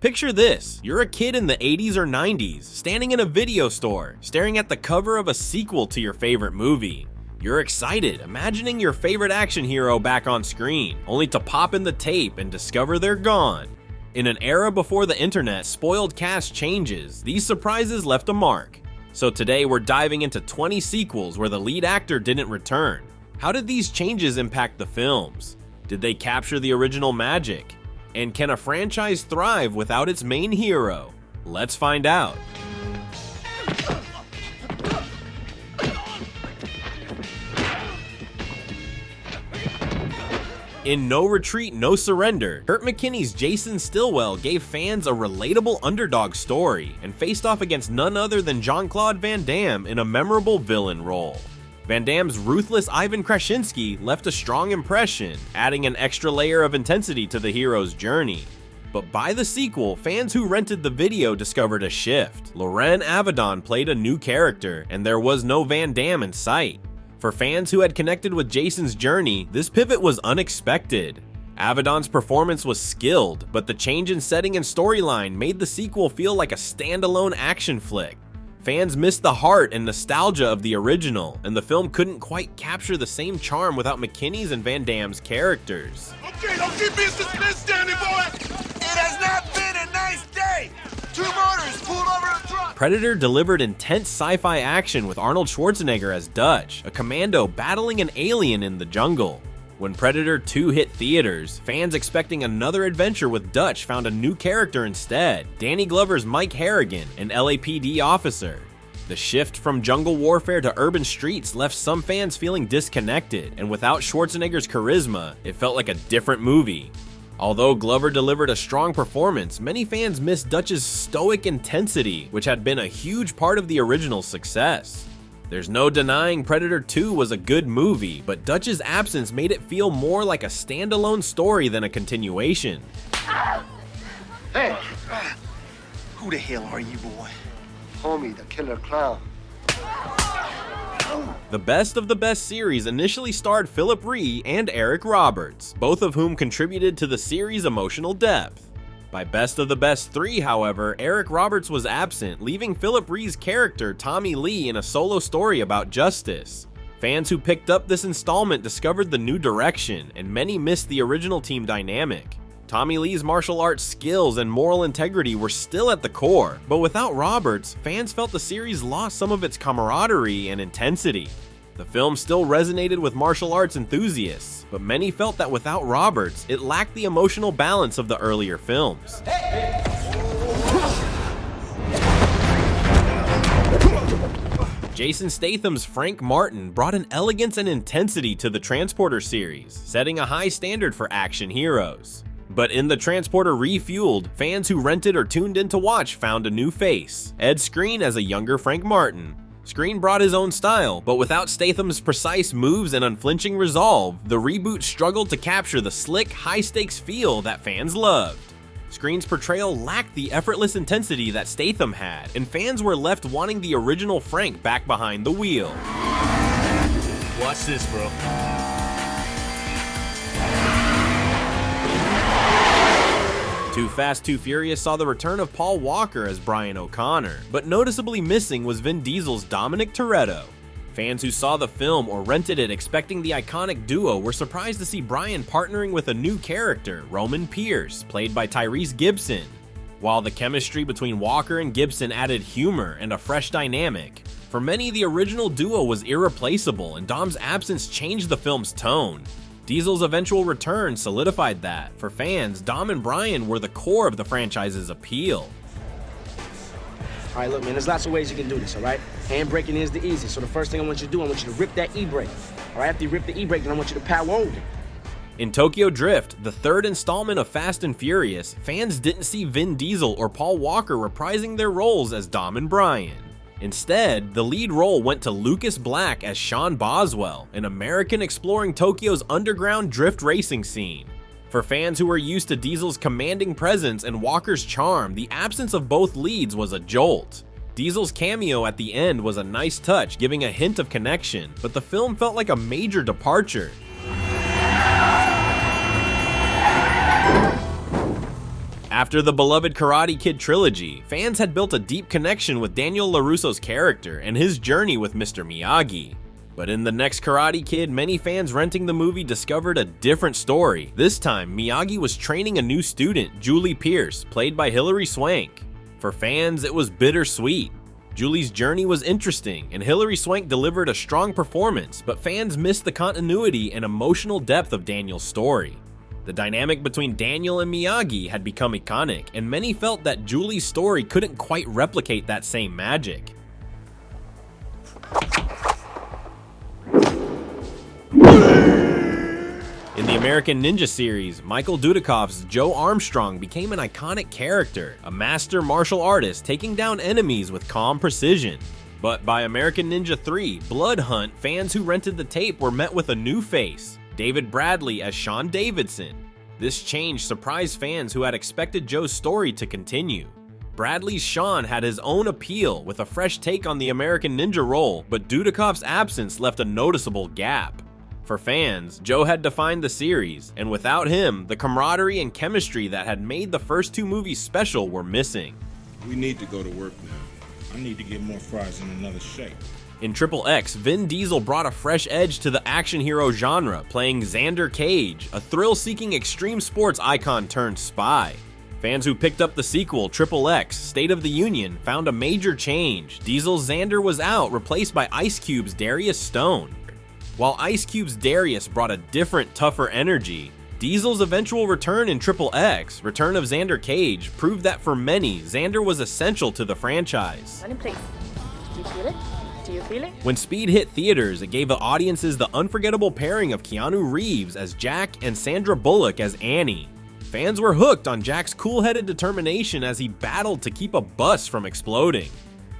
Picture this, you're a kid in the 80s or 90s, standing in a video store, staring at the cover of a sequel to your favorite movie. You're excited, imagining your favorite action hero back on screen, only to pop in the tape and discover they're gone. In an era before the internet, spoiled cast changes, these surprises left a mark. So today we're diving into 20 sequels where the lead actor didn't return. How did these changes impact the films? Did they capture the original magic? And can a franchise thrive without its main hero? Let's find out. In No Retreat, No Surrender, Kurt McKinney's Jason Stillwell gave fans a relatable underdog story and faced off against none other than Jean-Claude Van Damme in a memorable villain role. Van Damme's ruthless Ivan Krasinski left a strong impression, adding an extra layer of intensity to the hero's journey. But by the sequel, fans who rented the video discovered a shift. Loren Avedon played a new character, and there was no Van Damme in sight. For fans who had connected with Jason's journey, this pivot was unexpected. Avedon's performance was skilled, but the change in setting and storyline made the sequel feel like a standalone action flick. Fans missed the heart and nostalgia of the original, and the film couldn't quite capture the same charm without McKinney's and Van Damme's characters. Okay, don't keep me in suspense, Danny boy! It has not been a nice day! 2 motors pulled over a truck! Predator delivered intense sci-fi action with Arnold Schwarzenegger as Dutch, a commando battling an alien in the jungle. When Predator 2 hit theaters, fans expecting another adventure with Dutch found a new character instead, Danny Glover's Mike Harrigan, an LAPD officer. The shift from jungle warfare to urban streets left some fans feeling disconnected, and without Schwarzenegger's charisma, it felt like a different movie. Although Glover delivered a strong performance, many fans missed Dutch's stoic intensity, which had been a huge part of the original's success. There's no denying Predator 2 was a good movie, but Dutch's absence made it feel more like a standalone story than a continuation. Hey! Who the hell are you, boy? Homie, the killer clown. The Best of the Best series initially starred Philip Ree and Eric Roberts, both of whom contributed to the series' emotional depth. By Best of the Best 3, however, Eric Roberts was absent, leaving Philip Ree's character Tommy Lee in a solo story about justice. Fans who picked up this installment discovered the new direction, and many missed the original team dynamic. Tommy Lee's martial arts skills and moral integrity were still at the core, but without Roberts, fans felt the series lost some of its camaraderie and intensity. The film still resonated with martial arts enthusiasts, but many felt that without Roberts, it lacked the emotional balance of the earlier films. Jason Statham's Frank Martin brought an elegance and intensity to the Transporter series, setting a high standard for action heroes. But in the Transporter Refueled, fans who rented or tuned in to watch found a new face, Ed Skrein as a younger Frank Martin. Skrein brought his own style, but without Statham's precise moves and unflinching resolve, the reboot struggled to capture the slick, high-stakes feel that fans loved. Skrein's portrayal lacked the effortless intensity that Statham had, and fans were left wanting the original Frank back behind the wheel. Watch this, bro. Too Fast, Too Furious saw the return of Paul Walker as Brian O'Connor, but noticeably missing was Vin Diesel's Dominic Toretto. Fans who saw the film or rented it expecting the iconic duo were surprised to see Brian partnering with a new character, Roman Pierce, played by Tyrese Gibson. While the chemistry between Walker and Gibson added humor and a fresh dynamic, for many the original duo was irreplaceable and Dom's absence changed the film's tone. Diesel's eventual return solidified that. For fans, Dom and Brian were the core of the franchise's appeal. All right, look, man, there's lots of ways you can do this, all right? Handbraking is the easiest, so the first thing I want you to do, I want you to rip that e-brake. All right, after you rip the e-brake, then I want you to power over. In Tokyo Drift, the third installment of Fast and Furious, fans didn't see Vin Diesel or Paul Walker reprising their roles as Dom and Brian. Instead, the lead role went to Lucas Black as Sean Boswell, an American exploring Tokyo's underground drift racing scene. For fans who were used to Diesel's commanding presence and Walker's charm, the absence of both leads was a jolt. Diesel's cameo at the end was a nice touch, giving a hint of connection, but the film felt like a major departure. After the beloved Karate Kid trilogy, fans had built a deep connection with Daniel LaRusso's character and his journey with Mr. Miyagi. But in the next Karate Kid, many fans renting the movie discovered a different story. This time, Miyagi was training a new student, Julie Pierce, played by Hilary Swank. For fans, it was bittersweet. Julie's journey was interesting, and Hilary Swank delivered a strong performance, but fans missed the continuity and emotional depth of Daniel's story. The dynamic between Daniel and Miyagi had become iconic, and many felt that Julie's story couldn't quite replicate that same magic. In the American Ninja series, Michael Dudikoff's Joe Armstrong became an iconic character, a master martial artist taking down enemies with calm precision. But by American Ninja 3, Blood Hunt, fans who rented the tape were met with a new face, David Bradley as Sean Davidson. This change surprised fans who had expected Joe's story to continue. Bradley's Sean had his own appeal with a fresh take on the American Ninja role, but Dudikoff's absence left a noticeable gap. For fans, Joe had defined the series, and without him, the camaraderie and chemistry that had made the first two movies special were missing. We need to go to work now. I need to get more fries in another shape. In Triple X, Vin Diesel brought a fresh edge to the action hero genre, playing Xander Cage, a thrill-seeking extreme sports icon turned spy. Fans who picked up the sequel, Triple X, State of the Union, found a major change. Diesel's Xander was out, replaced by Ice Cube's Darius Stone. While Ice Cube's Darius brought a different, tougher energy, Diesel's eventual return in Triple X, Return of Xander Cage, proved that for many, Xander was essential to the franchise. Running, please. Do you feel it? Do you feel it? When Speed hit theaters, it gave the audiences the unforgettable pairing of Keanu Reeves as Jack and Sandra Bullock as Annie. Fans were hooked on Jack's cool-headed determination as he battled to keep a bus from exploding.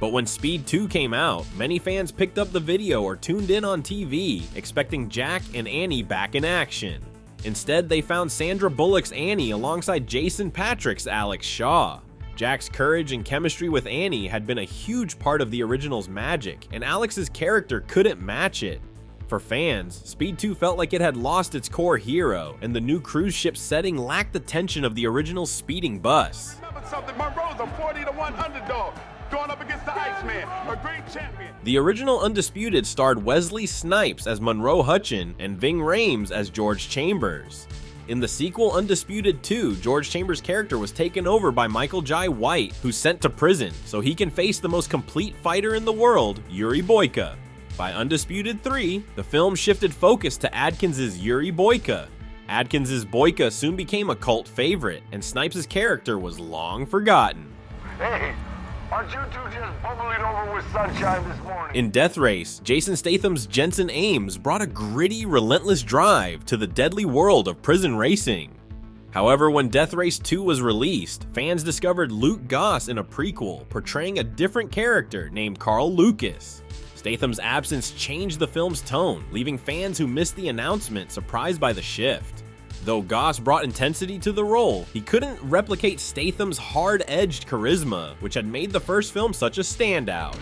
But when Speed 2 came out, many fans picked up the video or tuned in on TV, expecting Jack and Annie back in action. Instead, they found Sandra Bullock's Annie alongside Jason Patric's Alex Shaw. Jack's courage and chemistry with Annie had been a huge part of the original's magic, and Alex's character couldn't match it. For fans, Speed 2 felt like it had lost its core hero, and the new cruise ship setting lacked the tension of the original speeding bus. Remember something, Monroe's a 40-1 underdog. Going up against the Iceman, a great champion. The original Undisputed starred Wesley Snipes as Monroe Hutchin and Ving Rhames as George Chambers. In the sequel Undisputed 2, George Chambers' character was taken over by Michael Jai White, who's sent to prison so he can face the most complete fighter in the world, Yuri Boyka. By Undisputed 3, the film shifted focus to Adkins' Yuri Boyka. Adkins' Boyka soon became a cult favorite, and Snipes' character was long forgotten. Hey, aren't you two just bubbling over with sunshine this morning? In Death Race, Jason Statham's Jensen Ames brought a gritty, relentless drive to the deadly world of prison racing. However, when Death Race 2 was released, fans discovered Luke Goss in a prequel, portraying a different character named Carl Lucas. Statham's absence changed the film's tone, leaving fans who missed the announcement surprised by the shift. Though Goss brought intensity to the role, he couldn't replicate Statham's hard-edged charisma, which had made the first film such a standout.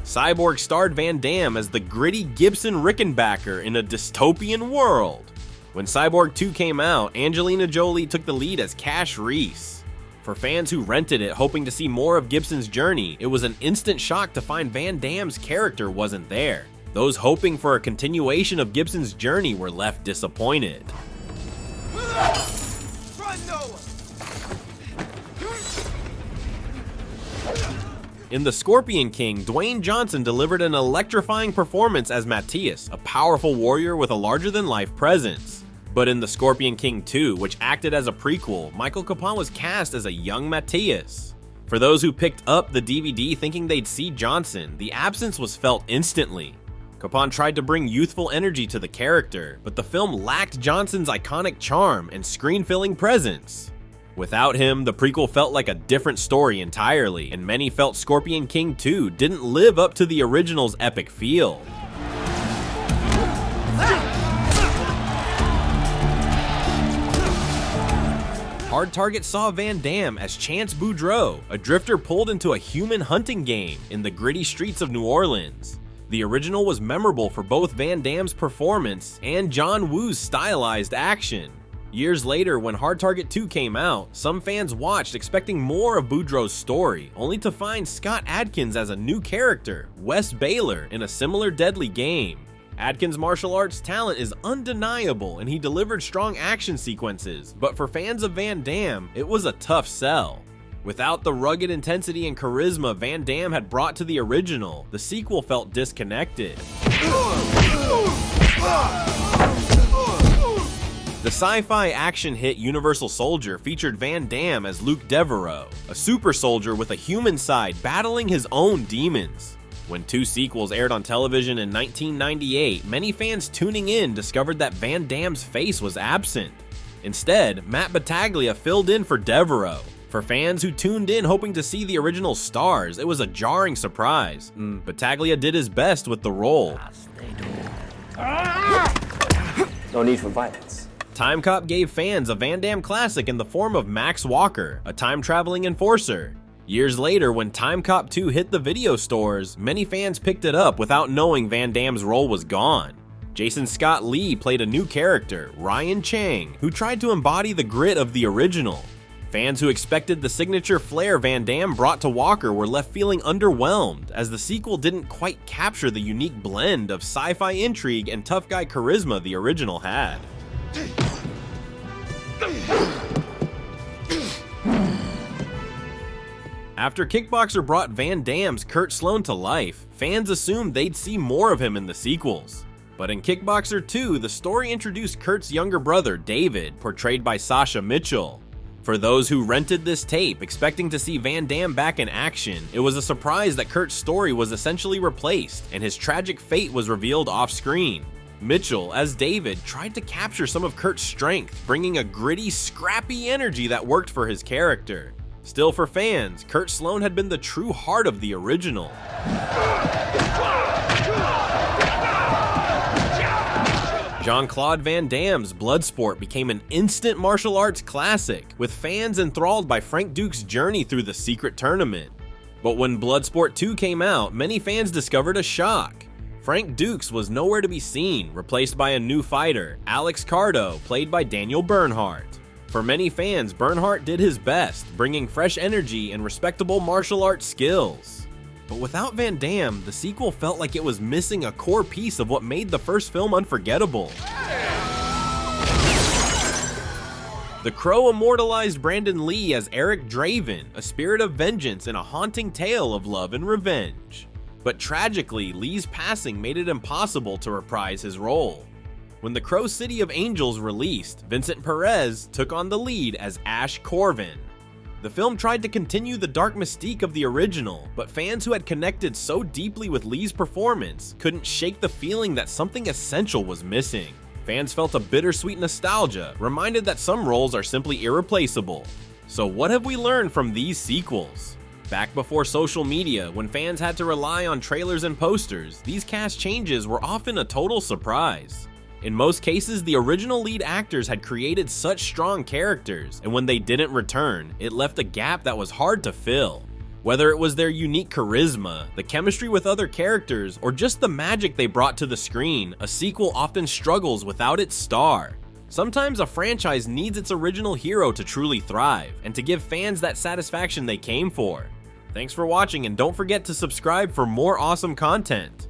Cyborg starred Van Damme as the gritty Gibson Rickenbacker in a dystopian world. When Cyborg 2 came out, Angelina Jolie took the lead as Cash Reese. For fans who rented it hoping to see more of Gibson's journey, it was an instant shock to find Van Damme's character wasn't there. Those hoping for a continuation of Gibson's journey were left disappointed. In The Scorpion King, Dwayne Johnson delivered an electrifying performance as Matthias, a powerful warrior with a larger-than-life presence. But in The Scorpion King 2, which acted as a prequel, Michael Capon was cast as a young Matthias. For those who picked up the DVD thinking they'd see Johnson, the absence was felt instantly. Capon tried to bring youthful energy to the character, but the film lacked Johnson's iconic charm and screen-filling presence. Without him, the prequel felt like a different story entirely, and many felt Scorpion King 2 didn't live up to the original's epic feel. Hard Target saw Van Damme as Chance Boudreaux, a drifter pulled into a human hunting game in the gritty streets of New Orleans. The original was memorable for both Van Damme's performance and John Woo's stylized action. Years later, when Hard Target 2 came out, some fans watched expecting more of Boudreaux's story, only to find Scott Adkins as a new character, Wes Baylor, in a similar deadly game. Adkins' martial arts talent is undeniable and he delivered strong action sequences, but for fans of Van Damme, it was a tough sell. Without the rugged intensity and charisma Van Damme had brought to the original, the sequel felt disconnected. The sci-fi action hit Universal Soldier featured Van Damme as Luke Devereaux, a super soldier with a human side battling his own demons. When two sequels aired on television in 1998, many fans tuning in discovered that Van Damme's face was absent. Instead, Matt Battaglia filled in for Devereaux. For fans who tuned in hoping to see the original stars, it was a jarring surprise. Battaglia did his best with the role. No need for violence. Time Cop gave fans a Van Damme classic in the form of Max Walker, a time-traveling enforcer. Years later, when Time Cop 2 hit the video stores, many fans picked it up without knowing Van Damme's role was gone. Jason Scott Lee played a new character, Ryan Chang, who tried to embody the grit of the original. Fans who expected the signature flair Van Damme brought to Walker were left feeling underwhelmed, as the sequel didn't quite capture the unique blend of sci-fi intrigue and tough guy charisma the original had. After Kickboxer brought Van Damme's Kurt Sloan to life, fans assumed they'd see more of him in the sequels. But in Kickboxer 2, the story introduced Kurt's younger brother, David, portrayed by Sasha Mitchell. For those who rented this tape expecting to see Van Damme back in action, it was a surprise that Kurt's story was essentially replaced and his tragic fate was revealed off-screen. Mitchell, as David, tried to capture some of Kurt's strength, bringing a gritty, scrappy energy that worked for his character. Still, for fans, Kurt Sloan had been the true heart of the original. Jean-Claude Van Damme's Bloodsport became an instant martial arts classic, with fans enthralled by Frank Duke's journey through the secret tournament. But when Bloodsport 2 came out, many fans discovered a shock. Frank Dukes was nowhere to be seen, replaced by a new fighter, Alex Cardo, played by Daniel Bernhardt. For many fans, Bernhardt did his best, bringing fresh energy and respectable martial arts skills. But without Van Damme, the sequel felt like it was missing a core piece of what made the first film unforgettable. The Crow immortalized Brandon Lee as Eric Draven, a spirit of vengeance and a haunting tale of love and revenge. But tragically, Lee's passing made it impossible to reprise his role. When The Crow City of Angels released, Vincent Perez took on the lead as Ash Corvin. The film tried to continue the dark mystique of the original, but fans who had connected so deeply with Lee's performance couldn't shake the feeling that something essential was missing. Fans felt a bittersweet nostalgia, reminded that some roles are simply irreplaceable. So what have we learned from these sequels? Back before social media, when fans had to rely on trailers and posters, these cast changes were often a total surprise. In most cases, the original lead actors had created such strong characters, and when they didn't return, it left a gap that was hard to fill. Whether it was their unique charisma, the chemistry with other characters, or just the magic they brought to the screen, a sequel often struggles without its star. Sometimes a franchise needs its original hero to truly thrive, and to give fans that satisfaction they came for. Thanks for watching, and don't forget to subscribe for more awesome content.